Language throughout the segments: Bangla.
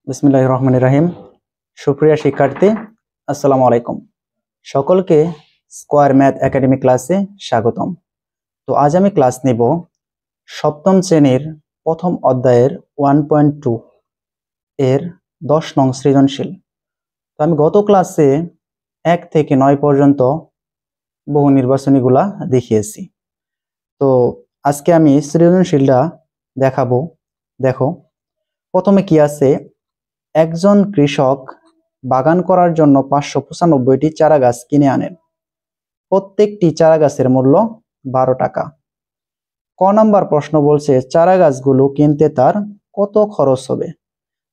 বিসমিল্লাহির রহমানির রহিম। সুপ্রিয় শিক্ষার্থী, আসসালামু আলাইকুম। সকলকে স্কয়ার ম্যাথ একাডেমি ক্লাসে স্বাগতম। তো আজ আমি ক্লাস নেব সপ্তম শ্রেণীর প্রথম অধ্যায়ের 1.2 এর 10 নং সৃজনশীল। তো আমি গত ক্লাসে 1 থেকে 9 পর্যন্ত বহু নির্বাচনীগুলা দেখিয়েছি। তো আজকে আমি সৃজনশীলটা দেখাবো। দেখো, প্রথমে কি আছে, একজন কৃষক বাগান করার জন্য 595টি চারা গাছ কিনে আনেন। প্রত্যেকটি চারা গাছের মূল্য 12 টাকা। ক নাম্বার প্রশ্ন বলছে চারা গাছগুলো কিনতে তার কত খরচ হবে।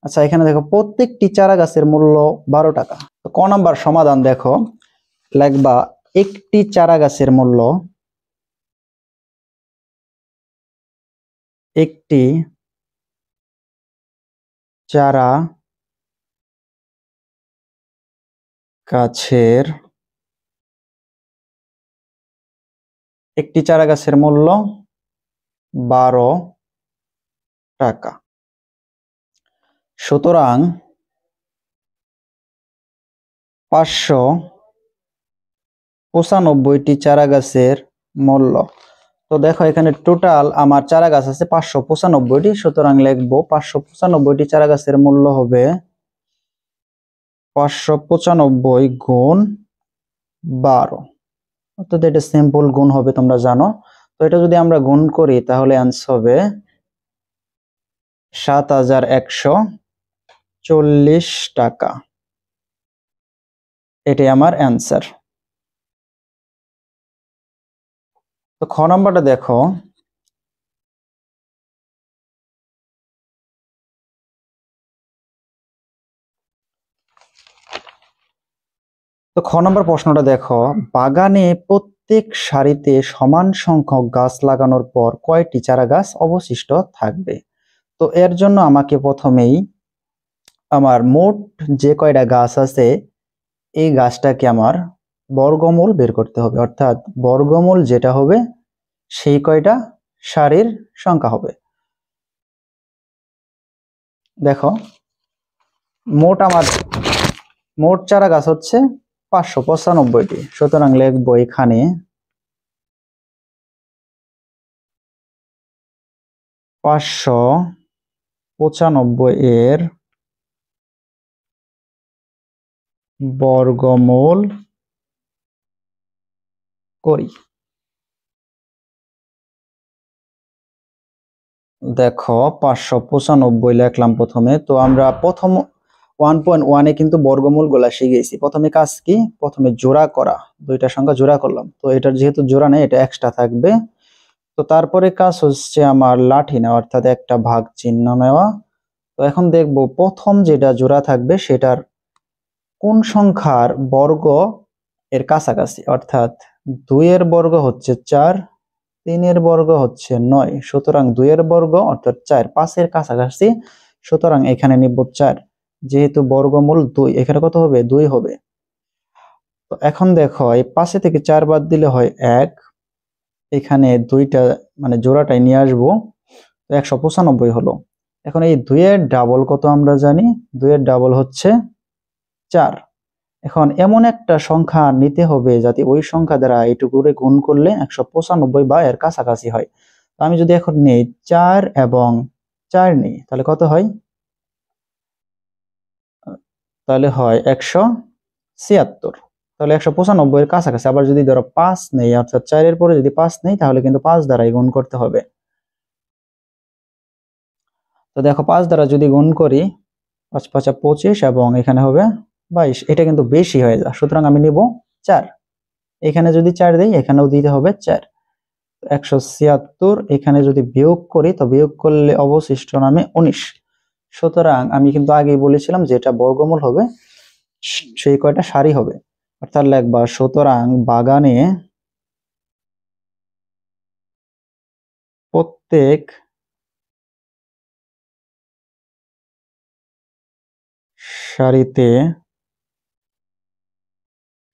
আচ্ছা, এখানে দেখো প্রত্যেকটি চারা গাছের মূল্য 12 টাকা। তো ক নাম্বার সমাধান দেখো, লিখবা একটি চারা গাছের মূল্য, একটি চারা গাছের মূল্য 12 টাকা। সুতরাং 595টি চারা গাছের মূল্য। তো দেখো এখানে টোটাল আমার চারা গাছ আছে 595টি, সুতরাং লিখবো 595টি চারা গাছের মূল্য হবে 595 গুণ 12, অর্থাৎ এটা সিম্পল গুণ হবে, তোমরা জানো। তো এটা যদি আমরা গুণ করি তাহলে আনসার হবে 7140 টাকা। এটাই আমার অ্যান্সার। তো খ নাম্বারটা দেখো, তো খ নম্বর প্রশ্নটা দেখো, বাগানে প্রত্যেক সারিতে সমান সংখ্যক গাছ লাগানোর পর কয়টি চারা গাছ অবশিষ্ট থাকবে। তো এর জন্য আমাকে প্রথমেই আমার মোট যে কয়টা গাছ আছে এই গাছটাকে আমার বর্গমূল বের করতে হবে, অর্থাৎ বর্গমূল যেটা হবে সেই কয়টা সারির সংখ্যা হবে। দেখো মোট চারা গাছ হচ্ছে 595টি, সুতরাং লিখবো এখানে 595 এর বর্গমূল করি। দেখো 595 লিখলাম প্রথমে। তো আমরা প্রথম 1.1 কিন্তু বর্গমূল গুলা শিখেছি। প্রথমে কাজ কি, প্রথমে জোড়া করা, দুইটা সংখ্যা জোড়া করলাম। তো এটার যেহেতু জোড়া নেই, এটা এক্সট্রা থাকবে। তো তারপরে কাজ হচ্ছে আমার লাঠি নেওয়া, অর্থাৎ একটা ভাগ চিহ্ন নেওয়া। তো এখন দেখব প্রথম যেটা জোড়া থাকবে সেটার কোন সংখ্যার বর্গ এর কাছাকাছি, অর্থাৎ 2 এর বর্গ হচ্ছে 4, 3 এর বর্গ হচ্ছে 9, সুতরাং 2 এর বর্গ অর্থাৎ 4 5 এর কাছাকাছি, সুতরাং এখানে নিব 4। যেহেতু বর্গমূল 2, এখানে কত হবে, 2 হবে। তো এখন দেখো এই 5 থেকে 4 বাদ দিলে হয় 1, এখানে দুইটা মানে জোড়াটাই নিয়ে আসবো, তো 195 হলো। এখন এই 2 এর ডাবল কত আমরা জানি, 2 এর ডাবল হচ্ছে 4। এখন এমন একটা সংখ্যা নিতে হবে যাতে ওই সংখ্যা দ্বারা এইটুকু করে গুণ করলে 195 বা এর কাছাকাছি হয়। তো আমি যদি এখন নেই 4 এবং 4 নেই, তাহলে কত হয়, তাহলে হয় 176। তাহলে 195 এর কাছাকাছি। আবার যদি ধরো 5 নেই, অর্থাৎ 4 এর পরে যদি 5 নেই, তাহলে কিন্তু 5 দ্বারাই গুণ করতে হবে। তো দেখো 5 দ্বারা যদি গুণ করি 5 5 25 এবং এখানে হবে 22, এটা কিন্তু বেশি হয়ে যায়, সুতরাং আমি নিব 4। এখানে যদি 4 দেই, এখানেও দিতে হবে 4। 176 এখানে যদি বিয়োগ করি, তো বিয়োগ করলে অবশিষ্ট নামে 19। সুতরাং আমি কিন্তু আগেই বলেছিলাম যে এটা বর্গমূল হবে, সেই কয়টা সারি হবে, অর্থাৎ লিখবা সুতরাং বাগানে প্রত্যেক সারিতে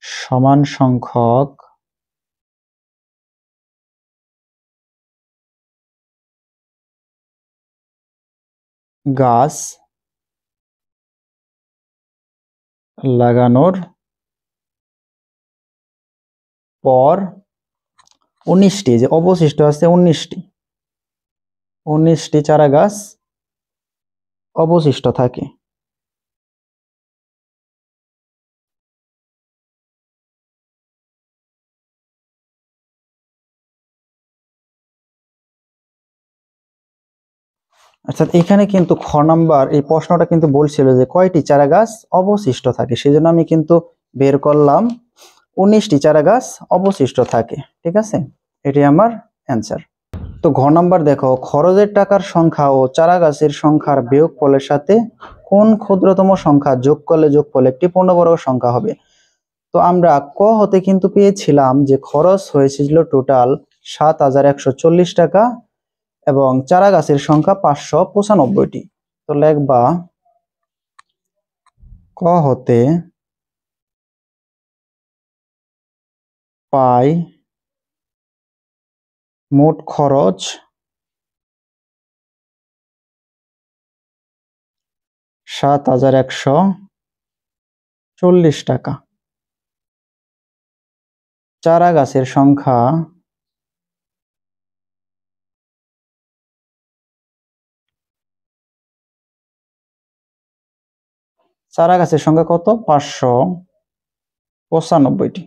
সমান সংখ্যক গাছ লাগানোর পর 19টি, যে অবশিষ্ট আছে 19টি চারা গাছ অবশিষ্ট থাকে। অর্থাৎ এখানে কিন্তু খ নাম্বার এই প্রশ্নটা কিন্তু বলছিল যে কয়টি চারা গাছ অবশিষ্ট থাকে, সেজন্য আমি কিন্তু বের করলাম 19টি চারা গাছ অবশিষ্ট থাকে। ঠিক আছে, এটি আমার অ্যান্সার। তো ঘ নাম্বার দেখো, খরচের টাকার সংখ্যা ও চারা গাছের সংখ্যার বিয়োগফলের সাথে কোন ক্ষুদ্রতম সংখ্যা যোগ করলে যোগফল একটি পূর্ণবর্গ সংখ্যা হবে। তো আমরা ক হতে কিন্তু পেয়েছিলাম যে খরচ হয়েছিল টোটাল 7,140 টাকা এবং চারা গাছের সংখ্যা 595টি। তো লিখবা ক হতে পাই মোট খরচ 7,140 টাকা, চারা গাছের সংখ্যা কত? 595টি।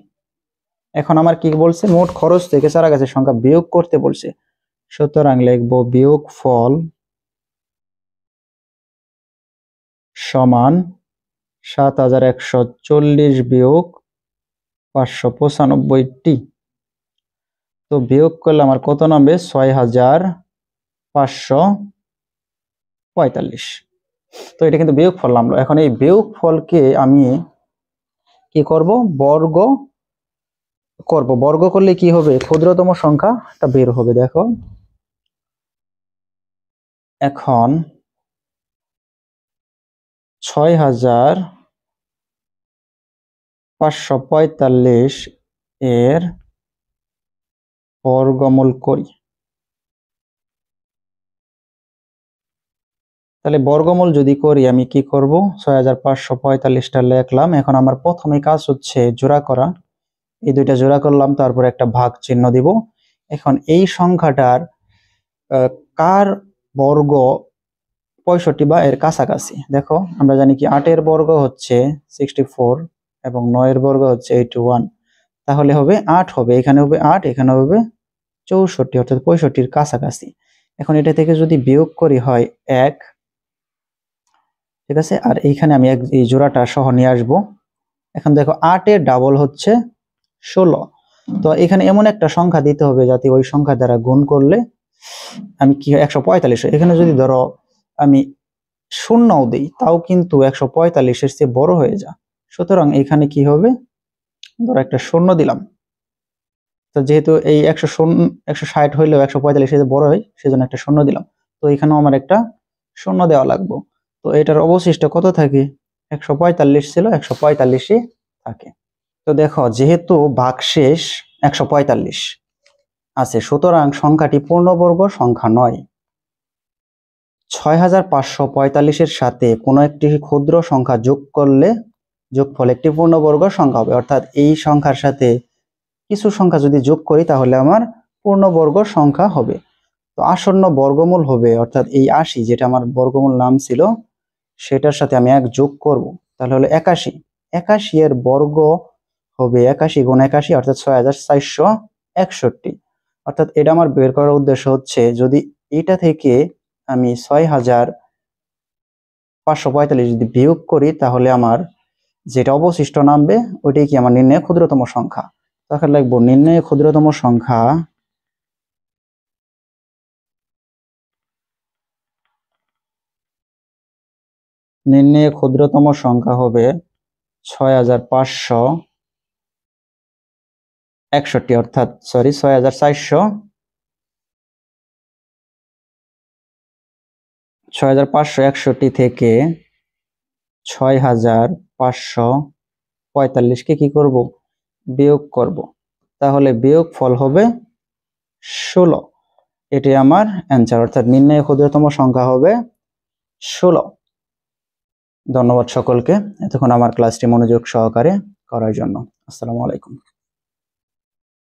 এখন আমার কি বলছে, মোট খরচ থেকে চারা গাছের সংখ্যা বিয়োগ করতে বলছে, সুতরাং লিখবো বিয়োগ ফল সমান 7,140 বিয়োগ 595টি। তো বিয়োগ করলে আমার কত নামবে? 6,545। তো এটা কিন্তু বিয়োগ ফল নামলো। এখন এই বিয়োগ ফলকে আমি কি করব? বর্গ করব। বর্গ করলে কি হবে? ক্ষুদ্রতম সংখ্যাটা বের হবে। দেখো এখন 6,545 এর বর্গমূল করি। তাহলে বর্গমূল যদি করি আমি কি করব? 6,545টা লিখলাম। এখন আমার প্রথমে কাজ হচ্ছে জোড়া করা। এই দুইটা জোড়া করলাম, তারপর একটা ভাগ চিহ্ন দিব। এখন এই সংখ্যাটার কার বর্গ 65 বা এর কাছাকাছি। দেখো আমরা জানি কি 8-এর বর্গ হচ্ছে 64 এবং 9-এর বর্গ হচ্ছে 81। তাহলে হবে 8 হবে, এখানে হবে 8, এখানে হবে 64, অর্থাৎ 65-র কাছাকাছি। এখন এটা থেকে যদি বিয়োগ করি হয় 1। ঠিক আছে, আর এইখানে আমি এই জোড়াটা সহ নিয়ে আসবো। এখন দেখো 8-এর ডাবল হচ্ছে 16। তো এখানে এমন একটা সংখ্যা দিতে হবে যাতে ওই সংখ্যা দ্বারা গুণ করলে আমি কি 145। এখানে যদি ধরো আমি শূন্যও দিই তাও কিন্তু 145-এর চেয়ে বড় হয়ে যায়। সুতরাং এখানে কি হবে? ধরো একটা শূন্য দিলাম। তো যেহেতু এই 160 হইলেও 145-এর বড় হয়, সেজন্য একটা শূন্য দিলাম। তো এখানেও আমার একটা শূন্য দেওয়া লাগবে। তো এটার অবশিষ্ট কত থাকে? 145 ছিল, 145ই থাকে। তো দেখো যেহেতু ভাগশেষ 145 আছে, সুতরাং সংখ্যাটি পূর্ণবর্গ সংখ্যা নয়। 6,545-এর সাথে কোনো একটি ক্ষুদ্র সংখ্যা যোগ করলে যোগফল একটি পূর্ণবর্গ সংখ্যা হবে। অর্থাৎ এই সংখ্যার সাথে কিছু সংখ্যা যদি যোগ করি তাহলে আমার পূর্ণবর্গ সংখ্যা হবে। তো আসন্ন বর্গমূল হবে, অর্থাৎ এই 80 যেটা আমার বর্গমূল নাম ছিল সেটার সাথে আমি 1 যোগ করব, তাহলে হলো 81। 81 এর বর্গ হবে 81 গুণ 81, অর্থাৎ 6,461। অর্থাৎ এটা আমার বের করার উদ্দেশ্য হচ্ছে যদি এটা থেকে আমি 6,545 যদি বিয়োগ করি তাহলে আমার যেটা অবশিষ্ট নামবে ওইটাই কি আমার নির্ণয় ক্ষুদ্রতম সংখ্যা। তখন লিখবো নির্ণয় ক্ষুদ্রতম সংখ্যা হবে 6,561, অর্থাৎ 6,561 থেকে 6,545-কে কি করব? বিয়োগ করব। তাহলে বিয়োগ ফল হবে 16। এটি আমার অ্যান্সার, অর্থাৎ নির্ণয় ক্ষুদ্রতম সংখ্যা হবে 16। ধন্যবাদ সকলকে এতক্ষণ আমার ক্লাসটি মনোযোগ সহকারে করার জন্য। আসসালামু আলাইকুম।